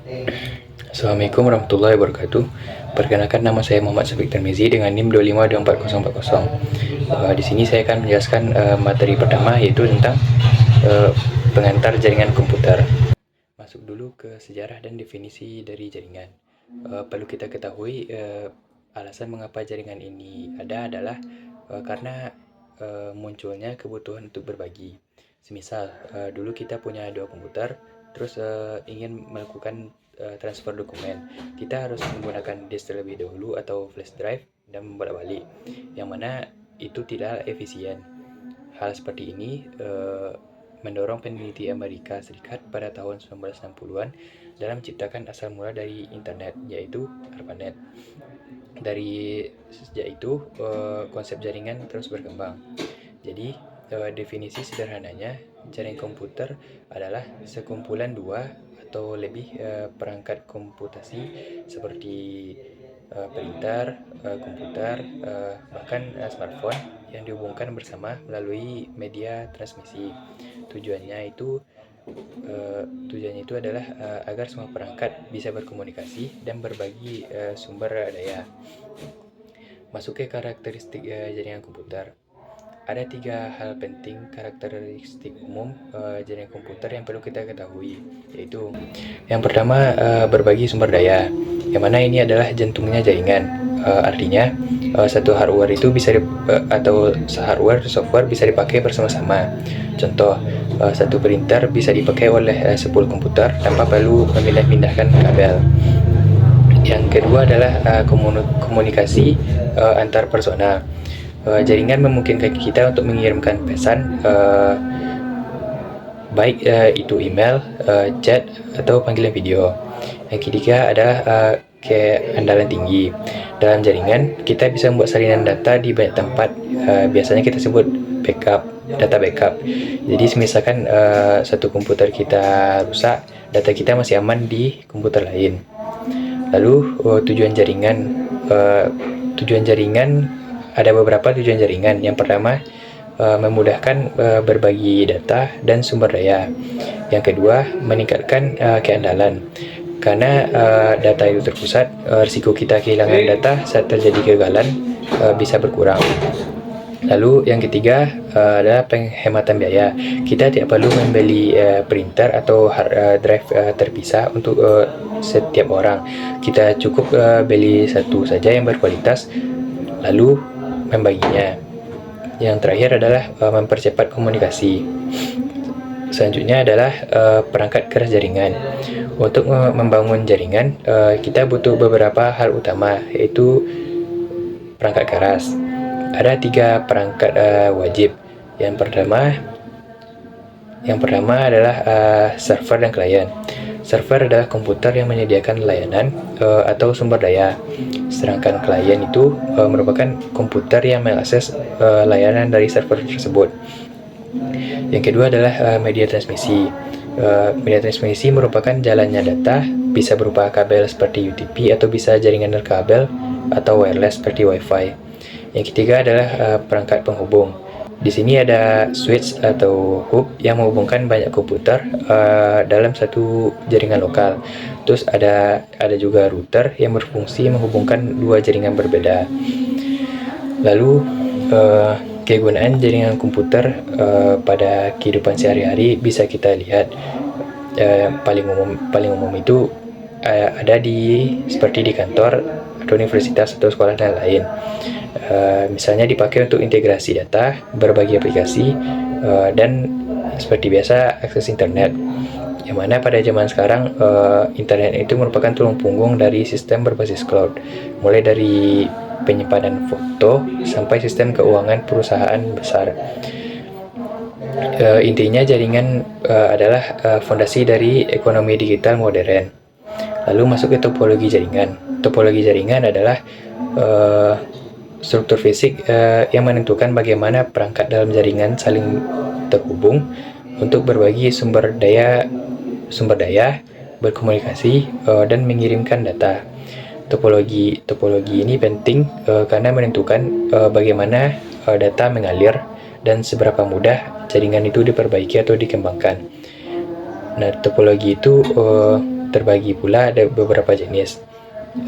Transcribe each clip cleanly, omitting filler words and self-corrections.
Assalamualaikum warahmatullahi wabarakatuh. Perkenalkan, nama saya Muhammad Syafiq Tirmizi dengan NIM 2524040. Di sini saya akan menjelaskan materi pertama, yaitu tentang pengantar jaringan komputer. Masuk dulu ke sejarah dan definisi dari jaringan. Perlu kita ketahui alasan mengapa jaringan ini ada adalah karena munculnya kebutuhan untuk berbagi. Semisal dulu kita punya dua komputer, terus ingin melakukan transfer dokumen, kita harus menggunakan disk terlebih dahulu atau flash drive dan membolak-balik, yang mana itu tidak efisien. Hal seperti ini mendorong peneliti Amerika Serikat pada tahun 1960-an dalam menciptakan asal mula dari internet, yaitu ARPANET. Dari sejak itu konsep jaringan terus berkembang. Jadi definisi sederhananya, jaringan komputer adalah sekumpulan dua atau lebih perangkat komputasi seperti printer, komputer, bahkan smartphone yang dihubungkan bersama melalui media transmisi. Tujuannya itu adalah agar semua perangkat bisa berkomunikasi dan berbagi sumber daya. Masuk ke karakteristik jaringan komputer. Ada 3 hal penting karakteristik umum jaringan komputer yang perlu kita ketahui, yaitu yang pertama, berbagi sumber daya, yang mana ini adalah jantungnya jaringan. Artinya satu hardware itu bisa atau hardware software bisa dipakai bersama-sama. Contoh, satu printer bisa dipakai oleh 10 komputer tanpa perlu memindahkan kabel. Yang kedua adalah komunikasi antar personal. Jaringan memungkinkan kita untuk mengirimkan pesan, baik itu email, chat, atau panggilan video. Yang ketiga adalah keandalan tinggi. Dalam jaringan, kita bisa membuat salinan data di banyak tempat. Biasanya kita sebut data backup. Jadi misalkan satu komputer kita rusak, data kita masih aman di komputer lain. Lalu tujuan jaringan, ada beberapa tujuan jaringan. Yang pertama, memudahkan berbagi data dan sumber daya. Yang kedua, meningkatkan keandalan. Karena data itu terpusat, risiko kita kehilangan data saat terjadi kegagalan bisa berkurang. Lalu yang ketiga adalah penghematan biaya. Kita tidak perlu membeli printer atau hard drive terpisah untuk setiap orang. Kita cukup beli satu saja yang berkualitas, lalu membaginya. Yang terakhir adalah mempercepat komunikasi. Selanjutnya adalah perangkat keras jaringan. Untuk membangun jaringan, kita butuh beberapa hal utama, yaitu perangkat keras. Ada 3 perangkat wajib. Yang pertama adalah server dan klien. Server adalah komputer yang menyediakan layanan atau sumber daya, sedangkan klien itu merupakan komputer yang mengakses layanan dari server tersebut. Yang kedua adalah media transmisi. Media transmisi merupakan jalannya data, bisa berupa kabel seperti UTP atau bisa jaringan nirkabel atau wireless seperti Wi-Fi. Yang ketiga adalah perangkat penghubung. Di sini ada switch atau hub yang menghubungkan banyak komputer dalam satu jaringan lokal. Terus ada juga router yang berfungsi menghubungkan 2 jaringan berbeda. Lalu kegunaan jaringan komputer pada kehidupan sehari-hari bisa kita lihat. Paling umum itu ada seperti di kantor atau universitas atau sekolah dan lain. Misalnya dipakai untuk integrasi data, berbagi aplikasi, dan seperti biasa akses internet. Yang mana pada zaman sekarang internet itu merupakan tulang punggung dari sistem berbasis cloud, mulai dari penyimpanan foto sampai sistem keuangan perusahaan besar. Intinya jaringan adalah fondasi dari ekonomi digital modern. Lalu masuk ke topologi jaringan. Topologi jaringan adalah struktur fisik yang menentukan bagaimana perangkat dalam jaringan saling terhubung untuk berbagi sumber daya, berkomunikasi, dan mengirimkan data. Topologi ini penting karena menentukan bagaimana data mengalir dan seberapa mudah jaringan itu diperbaiki atau dikembangkan. Nah, topologi itu terbagi pula ada beberapa jenis.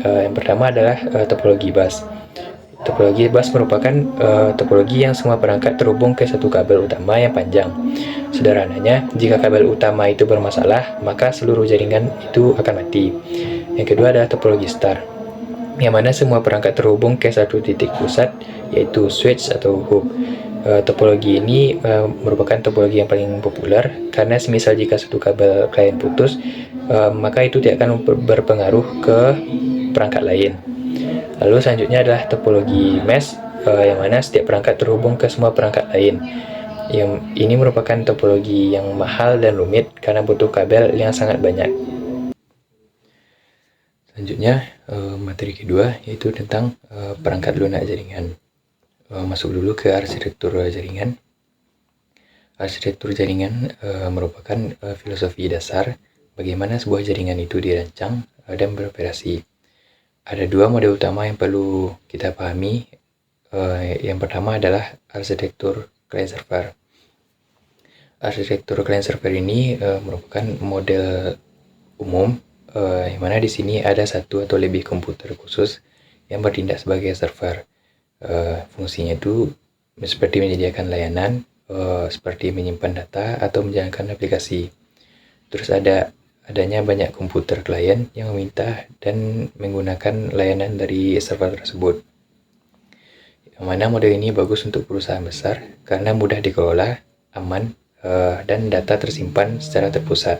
Yang pertama adalah topologi bus. Topologi bus merupakan topologi yang semua perangkat terhubung ke satu kabel utama yang panjang. Sederhananya, jika kabel utama itu bermasalah, maka seluruh jaringan itu akan mati. Yang kedua adalah topologi star, yang mana semua perangkat terhubung ke satu titik pusat, yaitu switch atau hub. Topologi ini merupakan topologi yang paling populer karena semisal jika satu kabel klien putus, maka itu tidak akan berpengaruh ke perangkat lain. Lalu selanjutnya adalah topologi mesh, yang mana setiap perangkat terhubung ke semua perangkat lain. Yang ini merupakan topologi yang mahal dan rumit karena butuh kabel yang sangat banyak. Selanjutnya, materi kedua yaitu tentang perangkat lunak jaringan. Masuk dulu ke arsitektur jaringan. Arsitektur jaringan merupakan filosofi dasar bagaimana sebuah jaringan itu dirancang dan beroperasi. Ada dua model utama yang perlu kita pahami. Yang pertama adalah arsitektur client-server. Arsitektur client-server ini merupakan model umum, yang mana di sini ada satu atau lebih komputer khusus yang bertindak sebagai server. Fungsinya itu seperti menyediakan layanan, seperti menyimpan data atau menjalankan aplikasi. Terus adanya banyak komputer klien yang meminta dan menggunakan layanan dari server tersebut. Yang mana model ini bagus untuk perusahaan besar karena mudah dikelola, aman, dan data tersimpan secara terpusat.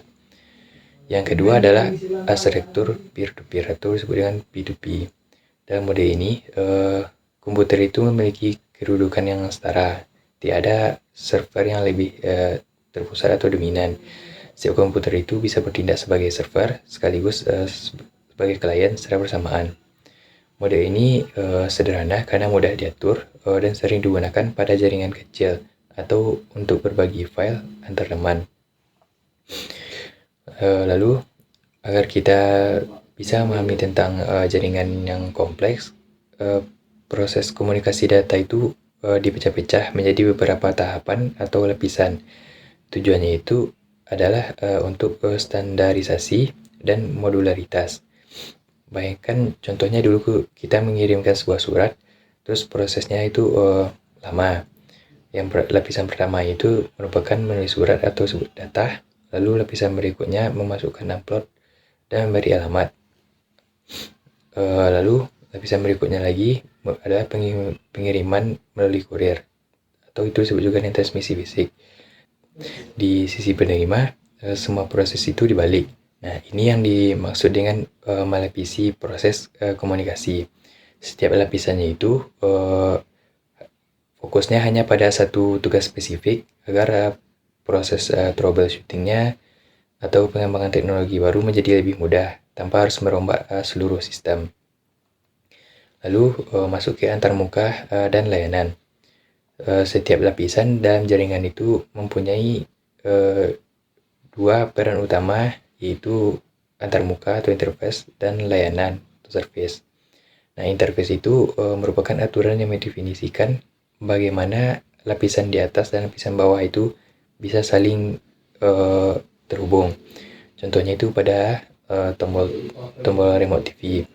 Yang kedua adalah arsitektur peer-to-peer atau disebut dengan P2P. Dalam model ini, komputer itu memiliki kedudukan yang setara. Tidak ada server yang lebih terpusat atau dominan. Setiap komputer itu bisa bertindak sebagai server sekaligus sebagai klien secara bersamaan. Model ini sederhana karena mudah diatur dan sering digunakan pada jaringan kecil atau untuk berbagi file antar teman. Lalu, agar kita bisa memahami tentang jaringan yang kompleks, proses komunikasi data itu dipecah-pecah menjadi beberapa tahapan atau lapisan. Tujuannya itu adalah untuk standarisasi dan modularitas. Bayangkan contohnya dulu kita mengirimkan sebuah surat, terus prosesnya itu lama. Yang lapisan pertama itu merupakan menulis surat atau sebut data, lalu lapisan berikutnya memasukkan amplop dan memberi alamat. Lalu lapisan berikutnya lagi adalah pengiriman melalui kurir, atau itu disebut juga dengan transmisi fisik. Di sisi penerima, semua proses itu dibalik. Nah, ini yang dimaksud dengan melapisi proses komunikasi. Setiap lapisannya itu fokusnya hanya pada satu tugas spesifik agar proses troubleshootingnya atau pengembangan teknologi baru menjadi lebih mudah tanpa harus merombak seluruh sistem. Lalu masuk ke antarmuka dan layanan. Setiap lapisan dalam jaringan itu mempunyai dua peran utama, yaitu antarmuka atau interface dan layanan atau service. Nah, interface itu merupakan aturan yang mendefinisikan bagaimana lapisan di atas dan lapisan bawah itu bisa saling terhubung. Contohnya itu pada tombol remote TV.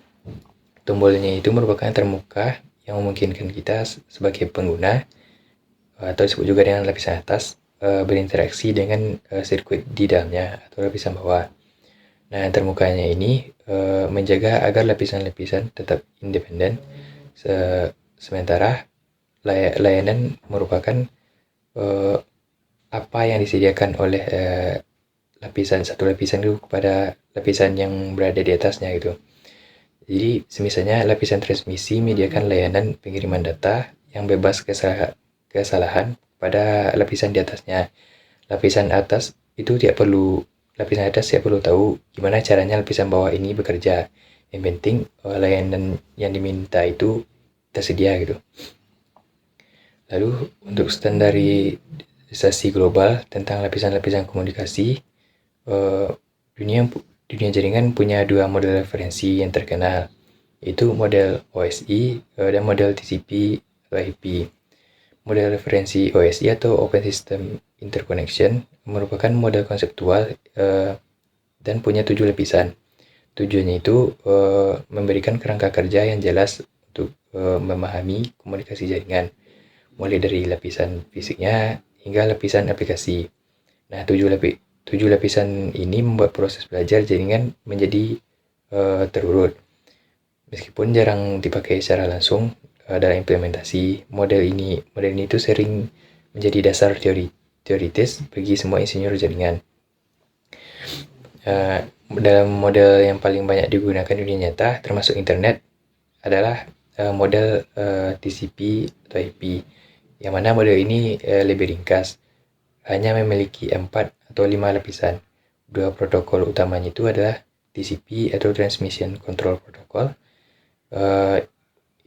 Tombolnya itu merupakan antarmuka yang memungkinkan kita sebagai pengguna atau disebut juga dengan lapisan atas berinteraksi dengan sirkuit di dalamnya atau lapisan bawah. Nah, antarmukanya ini menjaga agar lapisan-lapisan tetap independen, sementara layanan merupakan apa yang disediakan oleh satu lapisan itu kepada lapisan yang berada di atasnya gitu. Jadi, semisalnya lapisan transmisi menyediakan layanan pengiriman data yang bebas kesalahan pada lapisan di atasnya. Lapisan atas tidak perlu tahu gimana caranya lapisan bawah ini bekerja. Yang penting layanan yang diminta itu tersedia gitu. Lalu untuk standarisasi global tentang lapisan-lapisan komunikasi, dunia jaringan punya dua model referensi yang terkenal, yaitu model OSI dan model TCP atau IP. Model referensi OSI atau Open System Interconnection merupakan model konseptual dan punya 7 lapisan. Tujuannya itu memberikan kerangka kerja yang jelas untuk memahami komunikasi jaringan, mulai dari lapisan fisiknya hingga lapisan aplikasi. Nah, 7 lapisan ini membuat proses belajar jaringan menjadi terurut. Meskipun jarang dipakai secara langsung dalam implementasi, model ini itu sering menjadi dasar teoritis bagi semua insinyur jaringan. Dalam model yang paling banyak digunakan di dunia nyata, termasuk internet, adalah model TCP atau IP, yang mana model ini lebih ringkas, hanya memiliki 4 atau 5 lapisan. Dua protokol utamanya itu adalah TCP atau Transmission Control Protocol.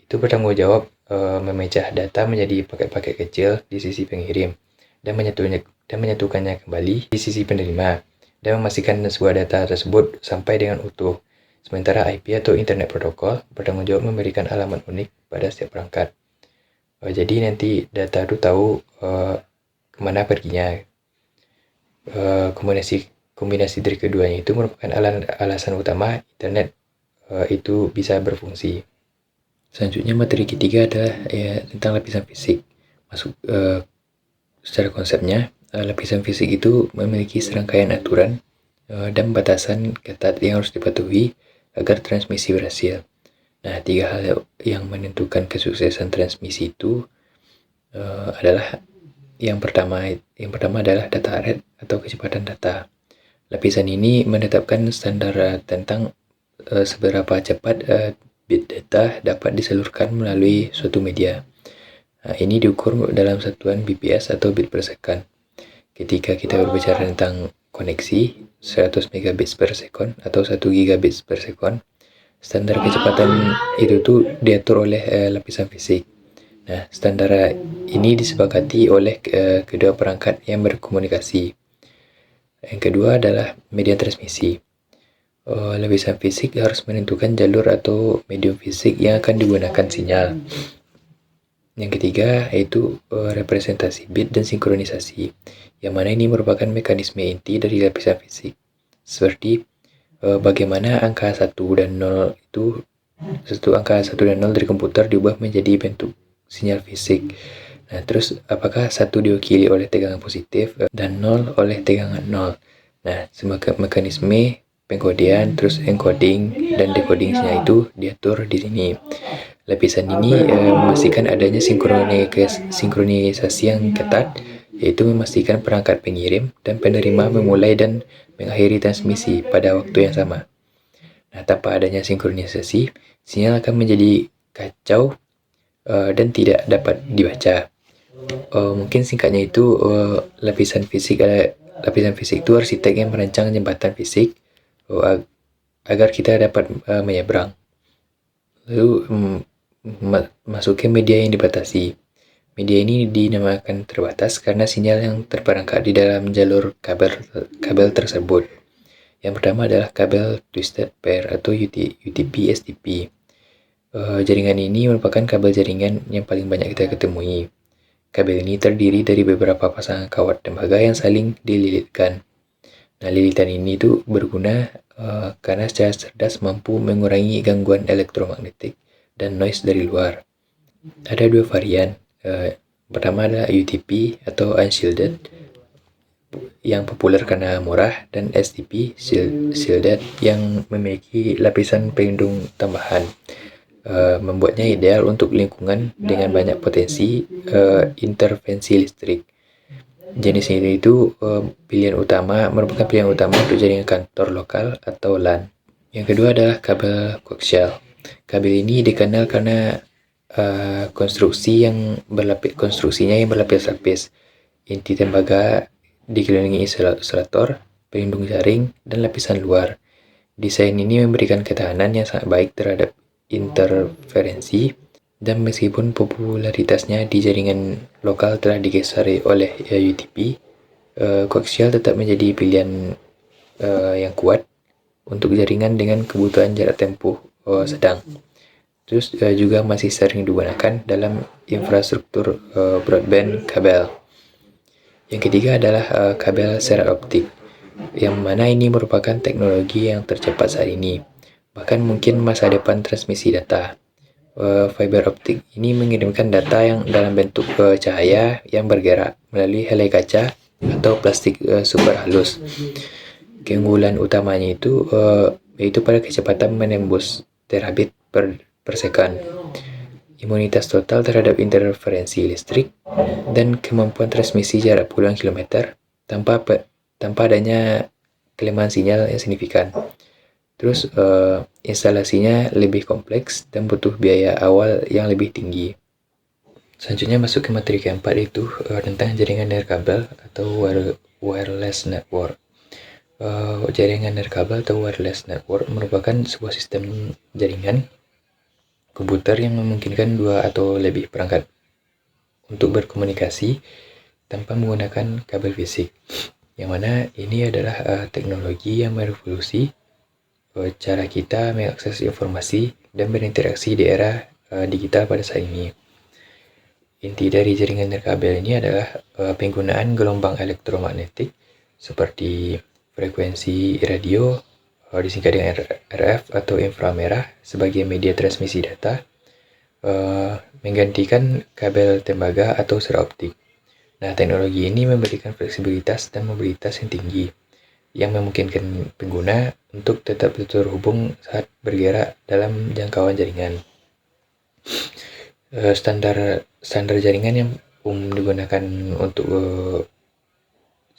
Itu bertanggung jawab memecah data menjadi paket-paket kecil di sisi pengirim dan menyatukannya kembali di sisi penerima, dan memastikan sebuah data tersebut sampai dengan utuh. Sementara IP atau Internet Protocol bertanggung jawab memberikan alamat unik pada setiap perangkat. Jadi nanti data itu tahu kemana perginya. Kombinasi dari keduanya itu merupakan alasan utama internet itu bisa berfungsi. Selanjutnya materi ketiga adalah tentang lapisan fisik. Secara konsepnya, lapisan fisik itu memiliki serangkaian aturan dan batasan ketat yang harus dipatuhi agar transmisi berhasil. Nah, 3 hal yang menentukan kesuksesan transmisi itu adalah yang pertama adalah data rate atau kecepatan data. Lapisan ini menetapkan standar tentang seberapa cepat bit data dapat disalurkan melalui suatu media. Nah, ini diukur dalam satuan bps atau bit per second. Ketika kita berbicara tentang koneksi 100 megabits per second atau 1 gigabits per second, standar kecepatan itu tuh diatur oleh lapisan fisik. Nah, standar ini disepakati oleh kedua perangkat yang berkomunikasi. Yang kedua adalah media transmisi. Lapisan fisik harus menentukan jalur atau medium fisik yang akan digunakan sinyal. Yang ketiga yaitu representasi bit dan sinkronisasi, yang mana ini merupakan mekanisme inti dari lapisan fisik. Seperti bagaimana angka 1 dan 0 itu angka 1 dan 0 dari komputer diubah menjadi bentuk sinyal fisik. Nah, terus apakah 1 diwakili oleh tegangan positif dan 0 oleh tegangan 0. Nah, semua mekanisme pengkodean, terus encoding dan decodingnya itu diatur di sini. Lapisan ini memastikan adanya sinkronisasi yang ketat, yaitu memastikan perangkat pengirim dan penerima memulai dan mengakhiri transmisi pada waktu yang sama. Nah, tanpa adanya sinkronisasi, sinyal akan menjadi kacau dan tidak dapat dibaca. Mungkin singkatnya itu lapisan fisik itu arsitek yang merancang jembatan fisik agar kita dapat menyeberang. Lalu masuk ke media yang dibatasi. Media ini dinamakan terbatas karena sinyal yang terperangkap di dalam jalur kabel tersebut. Yang pertama adalah kabel Twisted Pair atau UTP-STP. Jaringan ini merupakan kabel jaringan yang paling banyak kita ketemui. Kabel ini terdiri dari beberapa pasangan kawat tembaga yang saling dililitkan. Nah, lilitan ini tuh berguna karena secara cerdas mampu mengurangi gangguan elektromagnetik dan noise dari luar. Ada 2 varian. Pertama adalah UTP atau Unshielded, yang populer karena murah, dan STP Shielded yang memiliki lapisan pelindung tambahan. Membuatnya ideal untuk lingkungan dengan banyak potensi intervensi listrik. Jenis ini itu merupakan pilihan utama untuk jaringan kantor lokal atau LAN. Yang kedua adalah kabel coaxial. Kabel ini dikenal karena konstruksinya yang berlapis-lapis. Inti tembaga dikelilingi isolator, pelindung jaring, dan lapisan luar. Desain ini memberikan ketahanan yang sangat baik terhadap interferensi, dan meskipun popularitasnya di jaringan lokal telah digeser oleh UTP, coaxial tetap menjadi pilihan yang kuat untuk jaringan dengan kebutuhan jarak tempuh sedang. Terus juga masih sering digunakan dalam infrastruktur broadband kabel. Yang ketiga adalah kabel serat optik. yang mana ini merupakan teknologi yang tercepat saat ini, bahkan mungkin masa depan transmisi data. Fiber optik ini mengirimkan data yang dalam bentuk cahaya yang bergerak melalui helai kaca atau plastik super halus. Keunggulan utamanya itu yaitu pada kecepatan menembus terabit per second, imunitas total terhadap interferensi listrik, dan kemampuan transmisi jarak puluhan kilometer tanpa adanya kelemahan sinyal yang signifikan. Terus instalasinya lebih kompleks dan butuh biaya awal yang lebih tinggi. Selanjutnya masuk ke materi keempat, yaitu tentang jaringan nirkabel atau wireless network. Jaringan nirkabel atau wireless network merupakan sebuah sistem jaringan komputer yang memungkinkan dua atau lebih perangkat untuk berkomunikasi tanpa menggunakan kabel fisik. Yang mana ini adalah teknologi yang merevolusi cara kita mengakses informasi dan berinteraksi di era digital pada saat ini. Inti dari jaringan nirkabel ini adalah penggunaan gelombang elektromagnetik seperti frekuensi radio, disingkat dengan RF atau inframerah, sebagai media transmisi data, menggantikan kabel tembaga atau serat optik. Nah, teknologi ini memberikan fleksibilitas dan mobilitas yang tinggi, yang memungkinkan pengguna untuk tetap terhubung saat bergerak dalam jangkauan jaringan. Standar jaringan yang digunakan untuk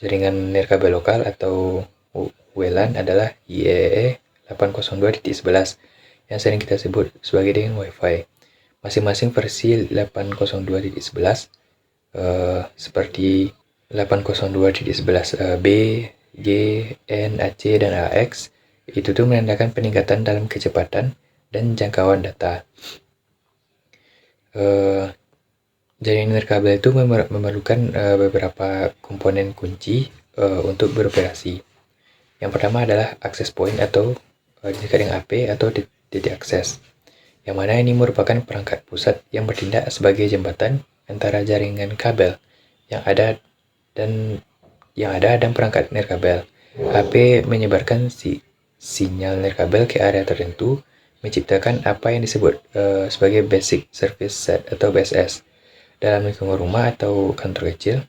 jaringan nirkabel lokal atau WLAN adalah IEEE 802.11 yang sering kita sebut sebagai dengan Wi-Fi. Masing-masing versi 802.11 seperti 802.11 B, G, N, AC, dan AX itu tuh menandakan peningkatan dalam kecepatan dan jangkauan data. Jaringan nirkabel itu memerlukan beberapa komponen kunci untuk beroperasi. Yang pertama adalah access point atau disingkat dengan AP atau titik akses, yang mana ini merupakan perangkat pusat yang bertindak sebagai jembatan antara jaringan kabel yang ada dan perangkat nirkabel. AP menyebarkan sinyal nirkabel ke area tertentu, menciptakan apa yang disebut sebagai Basic Service Set atau BSS. Dalam lingkungan rumah atau kantor kecil,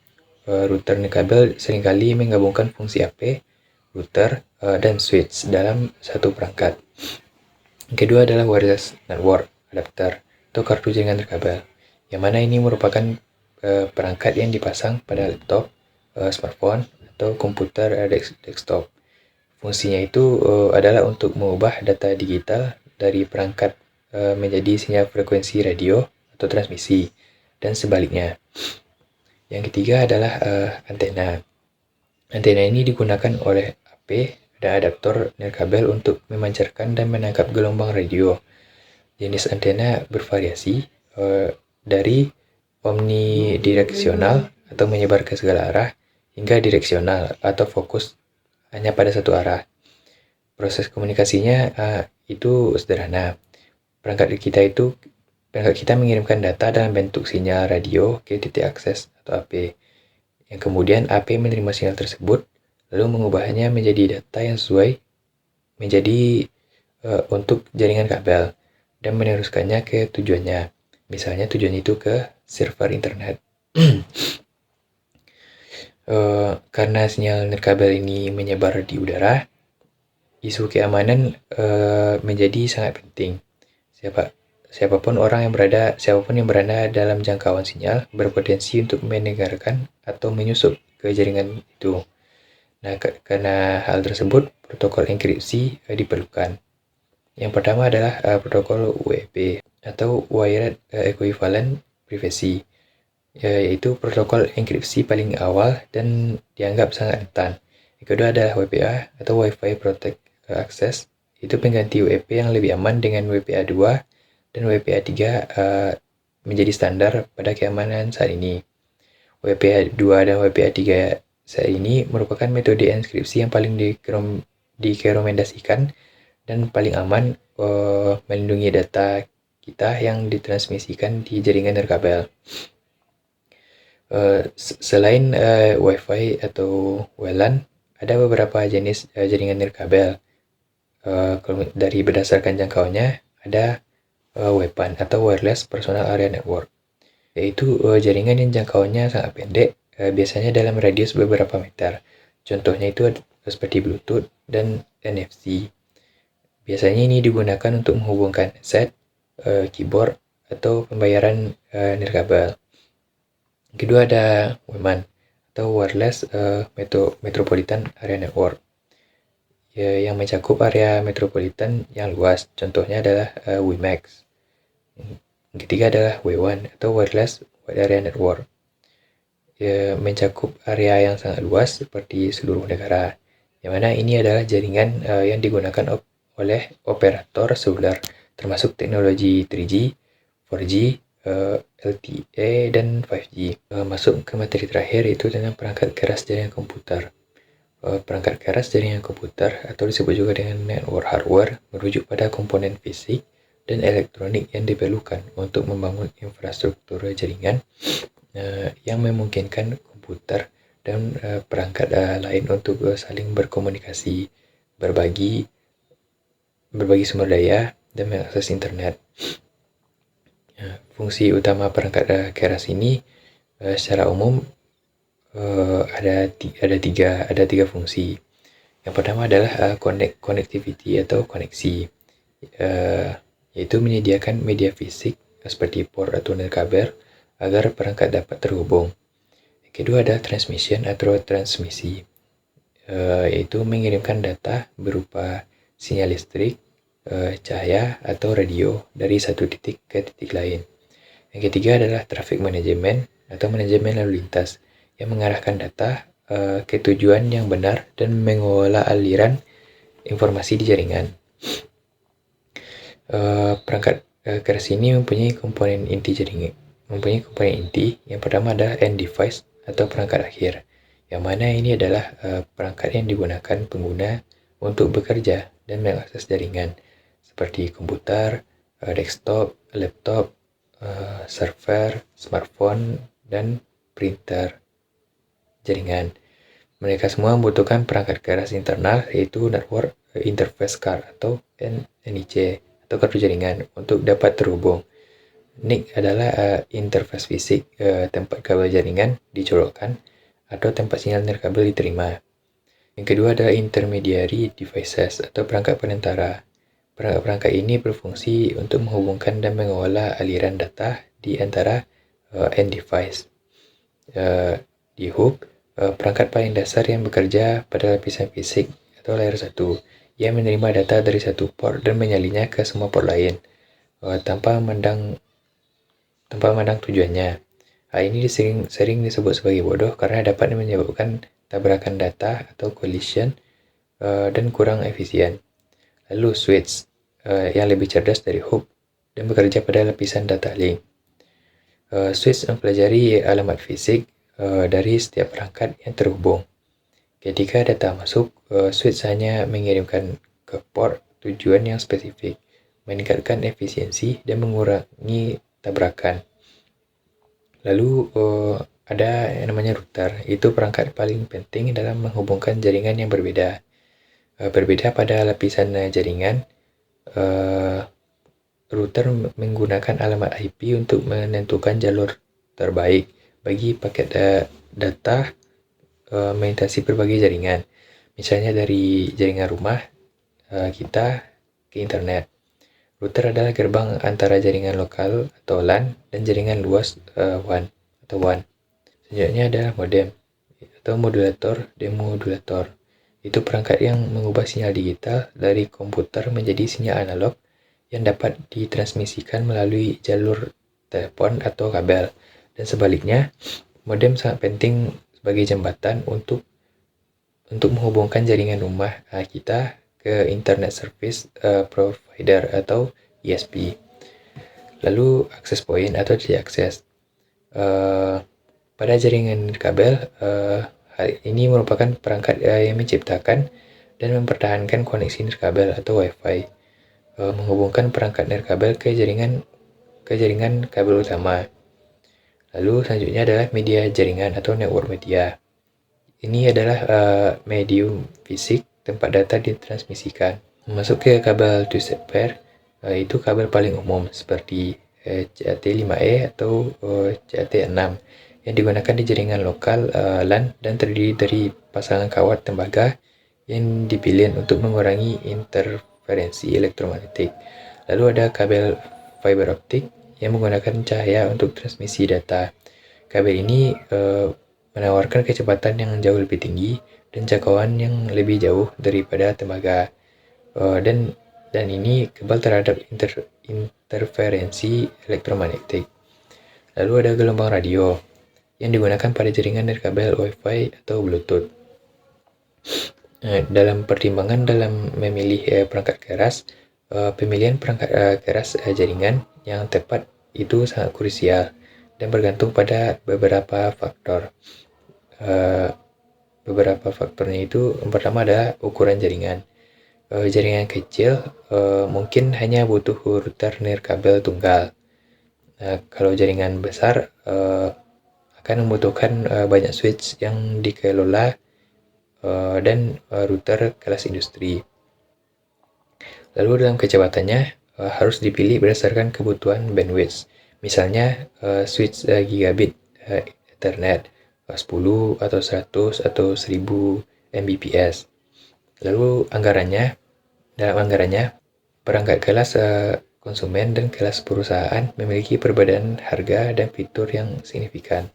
router nirkabel seringkali menggabungkan fungsi AP, router, dan switch dalam satu perangkat. Yang kedua adalah wireless network adapter atau kartu jaringan nirkabel, yang mana ini merupakan perangkat yang dipasang pada laptop, smartphone, atau komputer desktop. Fungsinya itu adalah untuk mengubah data digital dari perangkat menjadi sinyal frekuensi radio atau transmisi, dan sebaliknya. Yang ketiga adalah antena. Antena ini digunakan oleh AP dan adaptor nirkabel untuk memancarkan dan menangkap gelombang radio. Jenis antena bervariasi dari omnidireksional atau menyebar ke segala arah, hingga direksional atau fokus hanya pada satu arah. Proses komunikasinya itu sederhana. Perangkat kita mengirimkan data dalam bentuk sinyal radio ke titik akses atau AP, yang kemudian AP menerima sinyal tersebut lalu mengubahnya menjadi data yang sesuai menjadi untuk jaringan kabel dan meneruskannya ke tujuannya. Misalnya tujuannya itu ke server internet. Karena sinyal nirkabel ini menyebar di udara, isu keamanan menjadi sangat penting. Siapapun yang berada dalam jangkauan sinyal berpotensi untuk mendengarkan atau menyusup ke jaringan itu. Nah, karena hal tersebut, protokol enkripsi diperlukan. Yang pertama adalah protokol WEP atau Wired Equivalent Privacy, yaitu protokol enkripsi paling awal dan dianggap sangat rentan. Yang kedua adalah WPA atau Wi-Fi Protect Access, itu pengganti WEP yang lebih aman dengan WPA 2 dan WPA 3 menjadi standar pada keamanan saat ini. WPA 2 dan WPA 3 saat ini merupakan metode enkripsi yang paling direkomendasikan dan paling aman melindungi data kita yang ditransmisikan di jaringan nirkabel. Selain Wi-Fi atau WLAN, ada beberapa jenis jaringan nirkabel. Kalau dari berdasarkan jangkauannya, ada WPAN atau Wireless Personal Area Network, yaitu jaringan yang jangkauannya sangat pendek, biasanya dalam radius beberapa meter. Contohnya itu seperti Bluetooth dan NFC. Biasanya ini digunakan untuk menghubungkan headset, keyboard, atau pembayaran nirkabel. Kedua ada WMAN atau Wireless Metropolitan Area Network, yang mencakup area metropolitan yang luas. Contohnya adalah WiMAX. Yang ketiga adalah W1 atau Wireless Wide Area Network, mencakup area yang sangat luas seperti seluruh negara, yang mana ini adalah jaringan yang digunakan oleh operator seluler, termasuk teknologi 3G, 4G, LTE, dan 5G. Masuk ke materi terakhir, yaitu tentang perangkat keras jaringan komputer. Perangkat keras jaringan komputer atau disebut juga dengan network hardware merujuk pada komponen fisik dan elektronik yang diperlukan untuk membangun infrastruktur jaringan yang memungkinkan komputer dan perangkat lain untuk saling berkomunikasi, berbagi sumber daya, dan mengakses internet. Fungsi utama perangkat keras ini secara umum ada tiga fungsi. Yang pertama adalah connectivity atau koneksi, yaitu menyediakan media fisik seperti port atau nirkabel agar perangkat dapat terhubung. Yang kedua adalah transmission atau transmisi, yaitu mengirimkan data berupa sinyal listrik, cahaya, atau radio dari satu titik ke titik lain. Yang ketiga adalah traffic management atau manajemen lalu lintas, yang mengarahkan data ke tujuan yang benar dan mengelola aliran informasi di jaringan. Perangkat keras ini mempunyai komponen inti jaringan. Yang pertama adalah end device atau perangkat akhir, yang mana ini adalah perangkat yang digunakan pengguna untuk bekerja dan mengakses jaringan, seperti komputer, desktop, laptop, server, smartphone, dan printer jaringan. Mereka semua membutuhkan perangkat keras internal, yaitu Network Interface Card atau NIC atau kartu jaringan untuk dapat terhubung. NIC adalah interface fisik, tempat kabel jaringan dicolokkan atau tempat sinyal nirkabel diterima. Yang kedua adalah intermediary devices atau perangkat penentara. Perangkat ini berfungsi untuk menghubungkan dan mengelola aliran data di antara end device. Di hub, perangkat paling dasar yang bekerja pada lapisan fisik atau layer 1, yang menerima data dari satu port dan menyalinnya ke semua port lain tanpa memandang tujuannya. Hal ini sering disebut sebagai bodoh karena dapat menyebabkan tabrakan data atau collision dan kurang efisien. Lalu switch, yang lebih cerdas dari hub dan bekerja pada lapisan data link. Switch mempelajari alamat fisik dari setiap perangkat yang terhubung. Ketika data masuk, switch hanya mengirimkan ke port tujuan yang spesifik, meningkatkan efisiensi dan mengurangi tabrakan. Lalu ada yang namanya router, itu perangkat paling penting dalam menghubungkan jaringan yang berbeda. Berbeda pada lapisan jaringan, router menggunakan alamat IP untuk menentukan jalur terbaik bagi paket data melintasi berbagai jaringan. Misalnya dari jaringan rumah kita ke internet. Router adalah gerbang antara jaringan lokal atau LAN dan jaringan luas WAN atau WAN. Selanjutnya adalah modem atau modulator demodulator. Itu perangkat yang mengubah sinyal digital dari komputer menjadi sinyal analog yang dapat ditransmisikan melalui jalur telepon atau kabel. Dan sebaliknya, modem sangat penting sebagai jembatan untuk menghubungkan jaringan rumah kita ke Internet Service Provider atau ISP. Lalu access point atau diakses. Pada jaringan kabel, hal ini merupakan perangkat yang menciptakan dan mempertahankan koneksi nirkabel atau Wi-Fi, menghubungkan perangkat nirkabel ke jaringan kabel utama. Lalu selanjutnya adalah media jaringan atau network media, ini adalah medium fisik tempat data ditransmisikan. Masuk ke kabel two-step pair, itu kabel paling umum seperti CAT5E atau CAT6 yang digunakan di jaringan lokal LAN dan terdiri dari pasangan kawat tembaga yang dipilih untuk mengurangi interferensi elektromagnetik. Lalu ada kabel fiber optik yang menggunakan cahaya untuk transmisi data. Kabel ini menawarkan kecepatan yang jauh lebih tinggi dan jangkauan yang lebih jauh daripada tembaga. Dan ini kebal terhadap interferensi elektromagnetik. Lalu ada gelombang radio yang digunakan pada jaringan nirkabel Wi-Fi atau Bluetooth. Dalam pertimbangan dalam memilih perangkat keras, pemilihan perangkat keras jaringan yang tepat itu sangat krusial dan bergantung pada beberapa faktor. Beberapa faktornya itu yang pertama adalah ukuran jaringan. Jaringan kecil mungkin hanya butuh router nirkabel tunggal. Kalau jaringan besar akan membutuhkan banyak switch yang dikelola dan router kelas industri. Lalu dalam kecepatannya harus dipilih berdasarkan kebutuhan bandwidth. Misalnya switch gigabit Ethernet 10 atau 100 atau 1000 Mbps. Lalu dalam anggarannya, perangkat kelas konsumen dan kelas perusahaan memiliki perbedaan harga dan fitur yang signifikan.